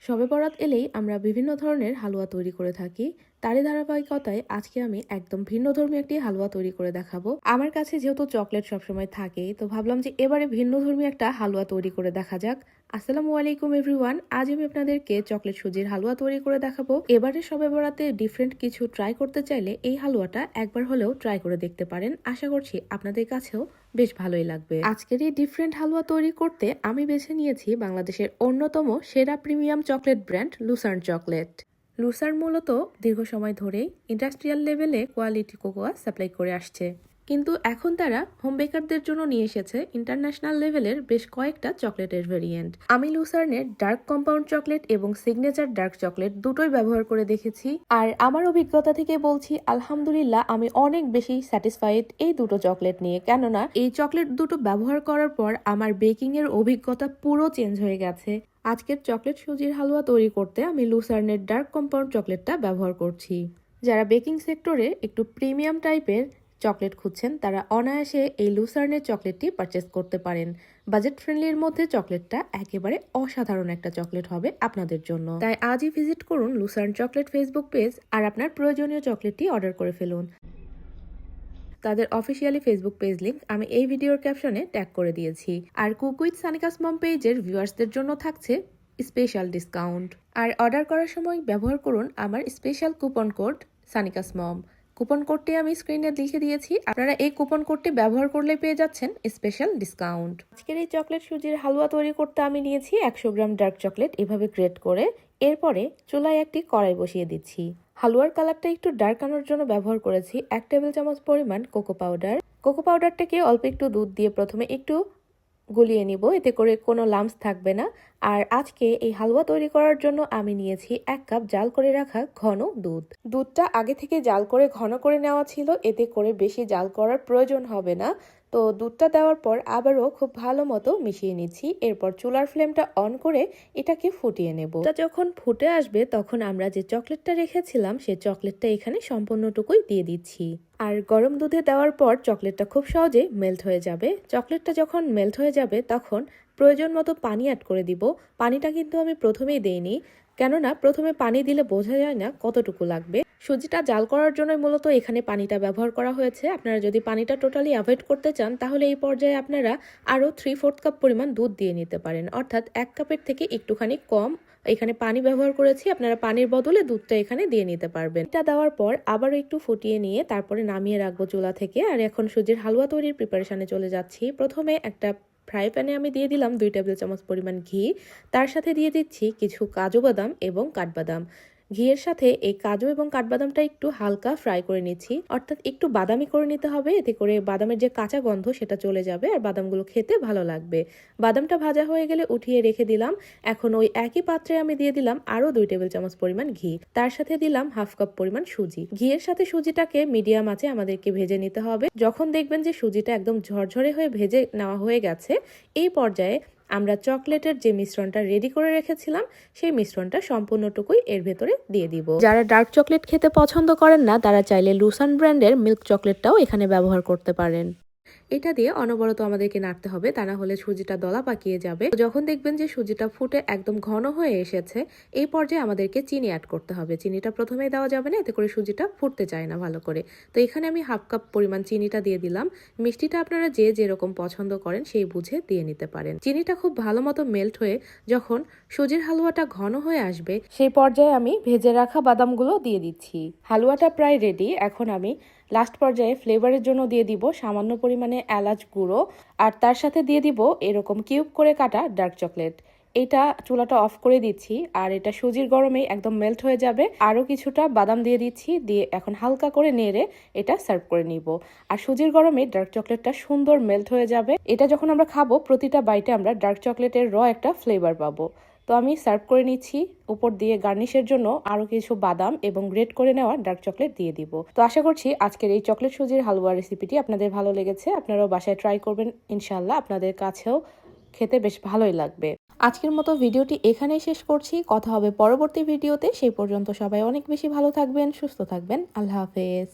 শবে বরাত এলেই আমরা বিভিন্ন ধরনের হালুয়া তৈরি করে থাকি। তারই ধারাবাহিকতায় আজকে আমি একদম ভিন্নধর্মী একটি হালুয়া তৈরি করে দেখাবো। আমার কাছে যেহেতু চকলেট সবসময় থাকে, তো ভাবলাম যে এবারে ভিন্নধর্মী একটা হালুয়া তৈরি করে দেখা যাক। আসসালামু আলাইকুম এভরিওয়ান, আজ আমি আপনাদেরকে চকলেট সুজির হালুয়া তৈরি করে দেখাবো। এবারে শবে বরাতে ডিফারেন্ট কিছু ট্রাই করতে চাইলে এই হালুয়াটা একবার হলেও ট্রাই করে দেখতে পারেন। আশা করছি আপনাদের কাছেও বেশ ভালোই লাগবে। আজকের এই ডিফারেন্ট হালুয়া তৈরি করতে আমি বেছে নিয়েছি বাংলাদেশের অন্যতম সেরা premium chocolate brand Lucerne chocolate. Lucerne মূলত দীর্ঘ সময় ধরেই ইন্ডাস্ট্রিয়াল লেভেলে কোয়ালিটি কোকোয়া সাপ্লাই করে আসছে, কিন্তু এখন তারা হোম বেকারদের জন্য নিয়ে এসেছে ইন্টারন্যাশনাল লেভেলের বেশ কয়েকটা চকলেটের ভেরিয়েন্ট। আমি লুসার্নের ডার্ক কম্পাউন্ড চকলেট এবং সিগনেচার ডার্ক চকলেট দুটোই ব্যবহার করে দেখেছি, আর আমার অভিজ্ঞতা থেকে বলছি আলহামদুলিল্লাহ আমি অনেক বেশি স্যাটিসফাইড এই দুটো চকলেট নিয়ে। কেননা এই চকলেট দুটো ব্যবহার করার পর আমার বেকিং এর অভিজ্ঞতা পুরো চেঞ্জ হয়ে গেছে। আজকের চকলেট সুজির হালুয়া তৈরি করতে আমি লুসার্নের ডার্ক কম্পাউন্ড চকলেটটা ব্যবহার করছি। যারা বেকিং সেক্টরে একটু প্রিমিয়াম টাইপের চকলেট খুঁজছেন তারা অনায়াসে এই লুসার্নের চকলেটটি পারচেস করতে পারেন। বাজেট ফ্রেন্ডলির মধ্যে চকলেটটা একেবারে অসাধারণ একটা চকলেট হবে আপনাদের জন্য। তাই আজই ভিজিট করুন লুসার্ন চকলেট ফেসবুক পেজ আর আপনার প্রয়োজনীয় চকলেটটি অর্ডার করে ফেলুন। তাদের অফিসিয়ালি ফেসবুক পেজ লিংক আমি এই ভিডিওর ক্যাপশনে ট্যাগ করে দিয়েছি। আর কুক উইথ সানিকাস মম পেজের ভিউয়ার্সদের জন্য থাকছে স্পেশাল ডিসকাউন্ট। আর অর্ডার করার সময় ব্যবহার করুন আমার স্পেশাল কুপন কোড সানিকাস মম। কুপন কোডটি আমি স্ক্রিনে লিখে দিয়েছি, আপনারা এই কুপন কোডটি ব্যবহার করলে পেয়ে যাচ্ছেন স্পেশাল ডিসকাউন্ট। আজকের এই চকলেট সুজির হালুয়া তৈরি করতে আমি নিয়েছি 100 গ্রাম ডার্ক চকলেট এভাবে গ্রেট করে। এরপরে চুলায় একটি কড়াই বসিয়ে দিচ্ছি। হালুয়ার কালারটা একটু ডার্ক আনার জন্য ব্যবহার করেছি 1 টেবিল চামচ পরিমাণ কোকো পাউডার। কোকো পাউডারটাকে অল্প একটু দুধ দিয়ে প্রথমে একটু গুলিয়ে নিব, এতে করে কোনো লাম্পস থাকবে না। আর আজকে এই হালুয়া তৈরি করার জন্য আমি নিয়েছি 1 কাপ জাল করে রাখা ঘন দুধ। দুধটা আগে থেকে জাল করে ঘন করে নেওয়া ছিল, এতে করে বেশি জাল করার প্রয়োজন হবে না। তো দুধটা দেওয়ার পর আবারও খুব ভালো মতো মিশিয়ে নিচ্ছি। এরপর চুলার ফ্লেমটা অন করে এটাকে ফুটিয়ে নেব। এটা যখন ফুটে আসবে তখন আমরা যে চকলেটটা রেখেছিলাম সেই চকলেটটা এখানে সম্পূর্ণটুকুই দিয়ে দিচ্ছি। আর গরম দুধে দেওয়ার পর চকলেটটা খুব সহজে মেল্ট হয়ে যাবে। চকলেটটা যখন মেল্ট হয়ে যাবে তখন প্রয়োজন মতো পানি অ্যাড করে দিব। পানিটা কিন্তু আমি প্রথমেই দেইনি, কেননা প্রথমে পানি দিলে বোঝা যায় না কতটুকু লাগবে। সুজিটা জাল করার জন্য মূলত এখানে পানিটা ব্যবহার করা হয়েছে। আপনারা যদি পানিটা টোটালি অ্যাভয়েড করতে চান তাহলে এই পর্যায়ে আপনারা আরও 3/4 কাপ পরিমাণ দুধ দিয়ে নিতে পারেন, অর্থাৎ 1 কাপের থেকে একটুখানি কম এখানে পানি ব্যবহার করেছি। আপনারা পানির বদলে দুধটা এখানে দিয়ে নিতে পারবেন। এটা দেওয়ার পর আবারও একটু ফুটিয়ে নিয়ে তারপরে নামিয়ে রাখবো চুলা থেকে। আর এখন সুজির হালুয়া তৈরির প্রিপারেশনে চলে যাচ্ছি। প্রথমে একটা ফ্রাই প্যানে আমি দিয়ে দিলাম 2 টেবিল চামচ পরিমাণ ঘি। তার সাথে দিয়ে দিচ্ছি কিছু কাজু বাদাম এবং কাঠবাদাম। ঘিয়ের সাথে এই কাজু এবং কাঠবাদামটা একটু হালকা ফ্রাই করে নিচ্ছি, অর্থাৎ একটু বাদামি করে নিতে হবে, এতে করে বাদামের যে কাঁচা গন্ধ সেটা চলে যাবে আর বাদামগুলো খেতে ভালো লাগবে। বাদামটা ভাজা হয়ে গেলে উঠিয়ে রেখে দিলাম। এখন ওই একই পাত্রে আমি দিয়ে দিলাম আরো 2 টেবিল চামচ পরিমাণ ঘি। তার সাথে দিলাম 1/2 কাপ পরিমাণ সুজি। ঘিয়ের সাথে সুজিটাকে মিডিয়াম আঁচে আমাদেরকে ভেজে নিতে হবে। যখন দেখবেন যে সুজিটা একদম ঝরঝরে হয়ে ভেজে নেওয়া হয়ে গেছে, এই পর্যায়ে আমরা চকলেটের যে মিশ্রণটা রেডি করে রেখেছিলাম সেই মিশ্রণটা সম্পূর্ণটুকুই এর ভেতরে দিয়ে দিব। যারা ডার্ক চকলেট খেতে পছন্দ করেন না তারা চাইলে লুসার্ন ব্র্যান্ডের মিল্ক চকলেটটাও এখানে ব্যবহার করতে পারেন। এটা দিয়ে অনবরত আমাদেরকে নাড়তে হবে, তা না হলে সুজিটা দলা পাকিয়ে যাবে। যখন দেখবেন যে সুজিটা ফুটে একদম ঘন হয়ে এসেছে, এই পর্যায়ে আমাদেরকে চিনি অ্যাড করতে হবে। চিনিটা প্রথমেই দেওয়া যাবে না, এতে করে সুজিটা ফুটতে চায় না ভালো করে। তো এখানে আমি 1/2 কাপ পরিমাণ চিনিটা দিয়ে দিলাম। মিষ্টিটা আপনারা যে যেরকম পছন্দ করেন সেই বুঝে দিয়ে নিতে পারেন। চিনিটা খুব ভালো মতো মেল্ট হয়ে যখন সুজির হালুয়াটা ঘন হয়ে আসবে সেই পর্যায়ে আমি ভেজে রাখা বাদামগুলো দিয়ে দিচ্ছি। হালুয়াটা প্রায় রেডি। এখন আমি লাস্ট পর্যায়ে ফ্লেভারের জন্য দিয়ে দিব সামান্য পরিমাণে এলাচ গুঁড়ো, আর তার সাথে দিয়ে দিব এরকম কিউব করে কাটা ডার্ক চকলেট। এটা চুলাটা অফ করে দিচ্ছি, আর এটা সুজির গরমেই একদম মেল্ট হয়ে যাবে। আরও কিছুটা বাদাম দিয়ে দিচ্ছি, দিয়ে এখন হালকা করে নেড়ে এটা সার্ভ করে নিব। আর সুজির গরমে ডার্ক চকলেটটা সুন্দর মেল্ট হয়ে যাবে। এটা যখন আমরা খাবো প্রতিটা বাইটে আমরা ডার্ক চকলেটের একটা ফ্লেভার পাবো। তো আমি সার্ভ করে নিচ্ছি। উপর দিয়ে গার্নিশের জন্য আরো কিছু বাদাম এবং গ্রেট করে নেওয়া ডার্ক চকলেট দিয়ে দিব। তো আশা করছি আজকের এই চকলেট সুজির হালুয়া রেসিপিটি আপনাদের ভালো লেগেছে। আপনারাও বাসায় ট্রাই করবেন, ইনশাল্লাহ আপনাদের কাছেও খেতে বেশ ভালোই লাগবে। আজকের মতো ভিডিওটি এখানেই শেষ করছি। কথা হবে পরবর্তী ভিডিওতে। সেই পর্যন্ত সবাই অনেক বেশি ভালো থাকবেন, সুস্থ থাকবেন। আল্লাহ হাফেজ।